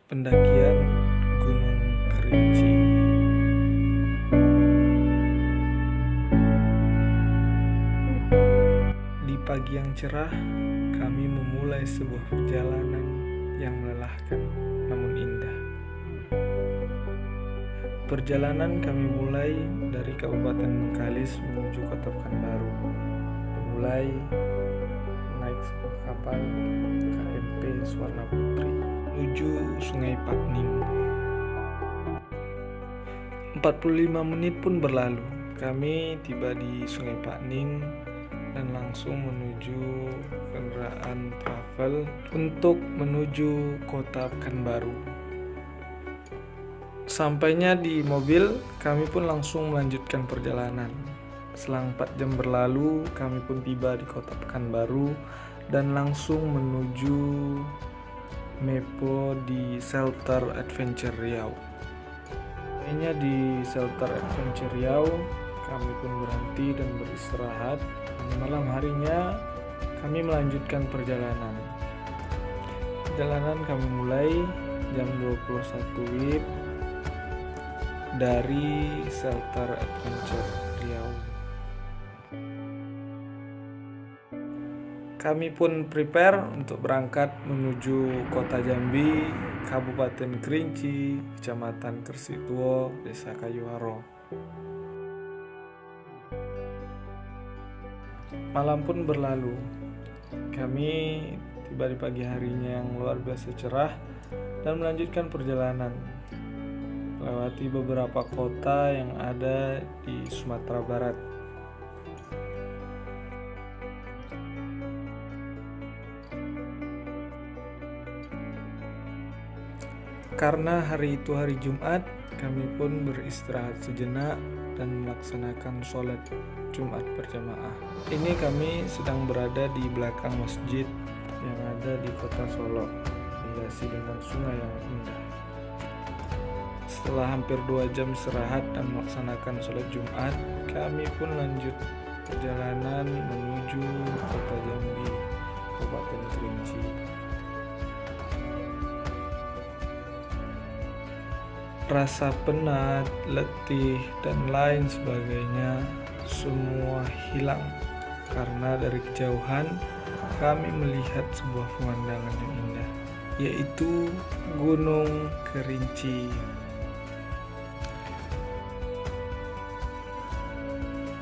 Pendakian Gunung Kerinci. Di pagi yang cerah, kami memulai sebuah perjalanan yang melelahkan namun indah. Perjalanan kami mulai dari Kabupaten Bengkalis menuju Kota Pekanbaru. Dimulai naik sebuah kapal KMP Suwarna Putri menuju Sungai Pakning. 45 menit pun berlalu. Kami tiba di Sungai Pakning dan langsung menuju kendaraan travel untuk menuju Kota Pekanbaru. Sampainya di mobil, kami pun langsung melanjutkan perjalanan. Selang 4 jam berlalu, kami pun tiba di Kota Pekanbaru dan langsung menuju Mepo di Shelter Adventure Riau. Akhirnya di Shelter Adventure Riau, kami pun berhenti dan beristirahat. Malam harinya, kami melanjutkan perjalanan. Perjalanan kami mulai jam 21 WIB dari Shelter Adventure Riau. Kami pun prepare untuk berangkat menuju Kota Jambi, Kabupaten Kerinci, Kecamatan Kersituo, Desa Kayuharo. Malam pun berlalu. Kami tiba di pagi harinya yang luar biasa cerah dan melanjutkan perjalanan. Melewati beberapa kota yang ada di Sumatera Barat. Karena hari itu hari Jumat, kami pun beristirahat sejenak dan melaksanakan sholat Jumat berjamaah. Ini kami sedang berada di belakang masjid yang ada di kota Solo, dihiasi dengan sungai yang indah. Setelah hampir 2 jam istirahat dan melaksanakan sholat Jumat, kami pun lanjut perjalanan menuju Kota Jambi, Kabupaten Kerinci. Rasa penat, letih, dan lain sebagainya semua hilang karena dari kejauhan kami melihat sebuah pemandangan yang indah, yaitu Gunung Kerinci.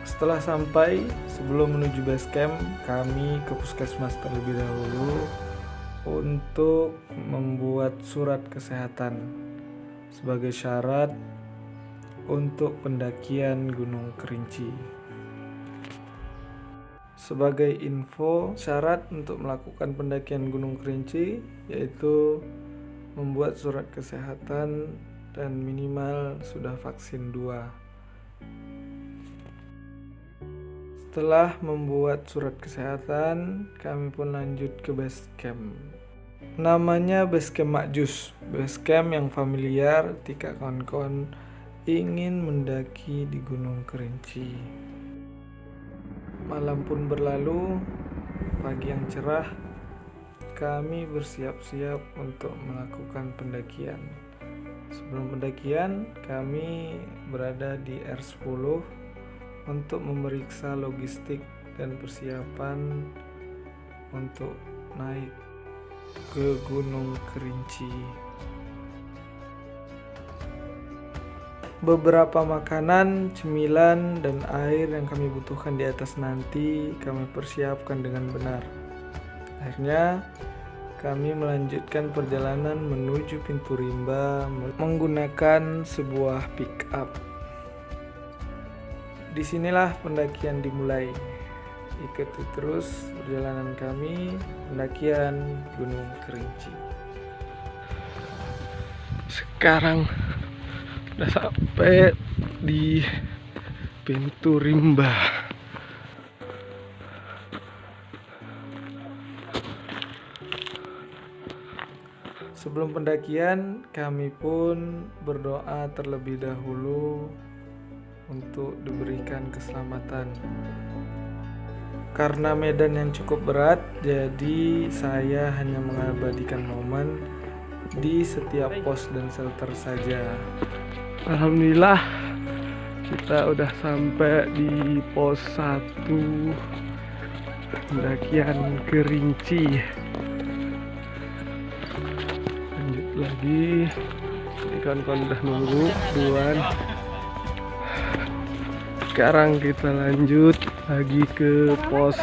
Setelah sampai, sebelum menuju base camp, kami ke puskesmas terlebih dahulu untuk membuat surat kesehatan sebagai syarat untuk pendakian Gunung Kerinci. Sebagai info, syarat untuk melakukan pendakian Gunung Kerinci yaitu membuat surat kesehatan dan minimal sudah vaksin 2. Setelah membuat surat kesehatan, kami pun lanjut ke base camp. Namanya base camp Makjus, base camp yang familiar ketika kawan-kawan ingin mendaki di Gunung Kerinci. Malam pun berlalu, pagi yang cerah, kami bersiap-siap untuk melakukan pendakian. Sebelum pendakian, kami berada di R10 untuk memeriksa logistik dan persiapan untuk naik ke Gunung Kerinci. Beberapa makanan, cemilan, dan air yang kami butuhkan di atas nanti kami persiapkan dengan benar. Akhirnya kami melanjutkan perjalanan menuju pintu rimba menggunakan sebuah pick up. Disinilah pendakian dimulai. Ikuti terus perjalanan kami pendakian Gunung Kerinci. Sekarang udah sampai di pintu rimba. Sebelum pendakian, kami pun berdoa terlebih dahulu untuk diberikan keselamatan. Karena medan yang cukup berat, jadi saya hanya mengabadikan momen di setiap pos dan shelter saja. Alhamdulillah kita udah sampai di pos 1 pendakian Kerinci. Lanjut lagi, ini kawan-kawan udah nunggu duluan. Sekarang kita lanjut lagi ke pos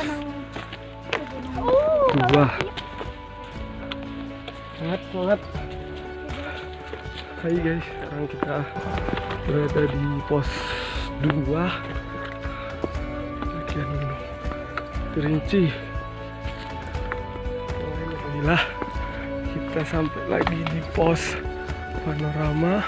2. Semangat. Hai guys, sekarang kita berada di pos 2 bagian Kerinci. Alhamdulillah kita sampai lagi di pos panorama.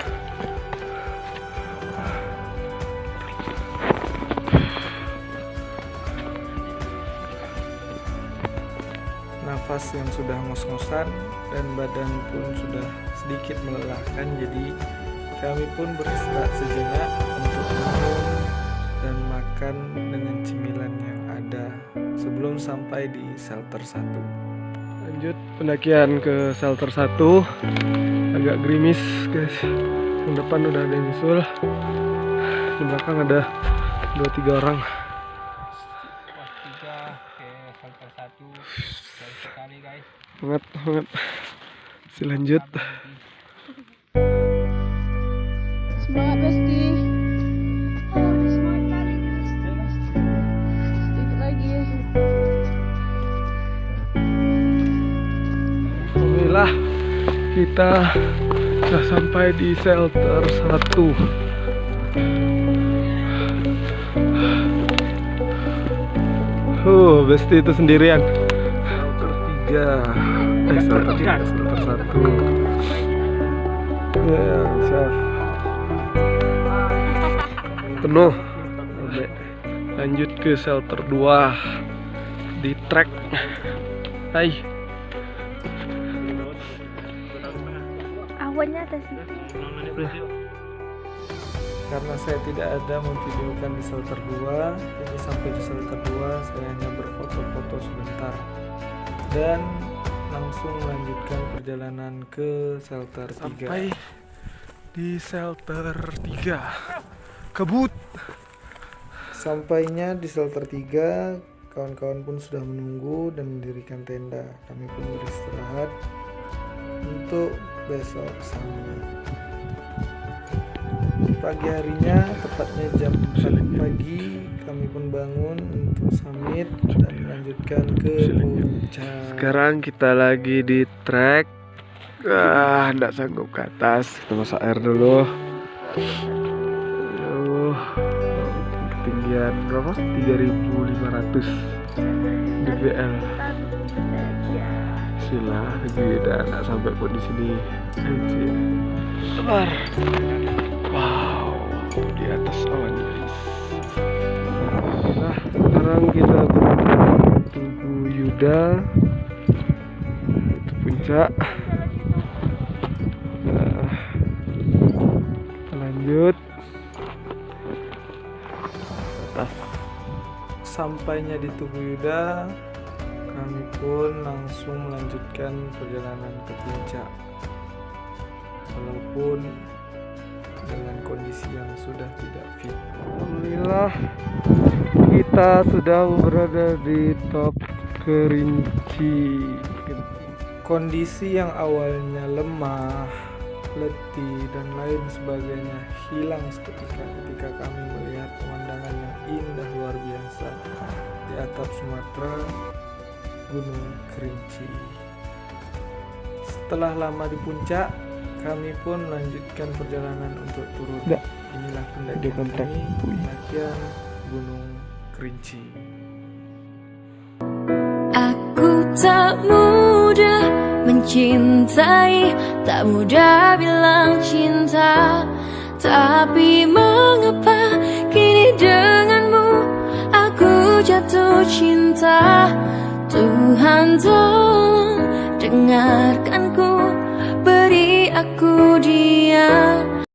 Nafas yang sudah ngos-ngosan dan badan pun sudah sedikit melelahkan, jadi kami pun beristirahat sejenak untuk minum dan makan dengan cemilan yang ada sebelum sampai di shelter 1. Lanjut pendakian ke shelter 1. Agak gerimis guys, yang depan udah ada yang nyusul, di belakang ada 2-3 orang. Semangat. Lanjut. Semangat Besti. Semangat kali guys. Sedikit lagi. Alhamdulillah kita sudah sampai di shelter 1. Besti itu sendirian. Shelter 1. Ya, siap. Penuh. Lanjut ke shelter 2 di trek. Hai. Awannya atas sih. Karena saya tidak ada memvideokan di shelter 2, jadi sampai di shelter 2 saya hanya berfoto-foto sebentar dan langsung melanjutkan perjalanan ke shelter 3. Sampai di shelter 3. Kebut. Sampainya di shelter 3, kawan-kawan pun sudah menunggu dan mendirikan tenda. Kami pun beristirahat untuk besok summit. Di pagi harinya, tepatnya jam 4 pagi, kami pun bangun untuk summit dan melanjutkan ke puncak. Sekarang kita lagi di trek. Nggak sanggup ke atas. Kita masak air dulu. Ketinggian berapa? 3.500 dBl. Sila udah nggak sampai pun di sini. Keluar. Wow, di atas awan guys. Nah, sekarang kita berada di Tugu Yuda. Itu puncak. Nah, kita lanjut. Atas. Sampainya di Tugu Yuda, kami pun langsung melanjutkan perjalanan ke puncak. Walaupun dengan kondisi yang sudah tidak fit. Alhamdulillah kita sudah berada di top Kerinci. Kondisi yang awalnya lemah, letih dan lain sebagainya hilang seketika ketika kami melihat pemandangan yang indah luar biasa di atap Sumatera, Gunung Kerinci. Setelah lama di puncak, kami pun melanjutkan perjalanan untuk turun. Inilah pendakian kami, pendakian Gunung Kerinci. Aku tak mudah mencintai, tak mudah bilang cinta, tapi mengapa kini denganmu aku jatuh cinta. Tuhan tolong dengarkanku, beri aku dia.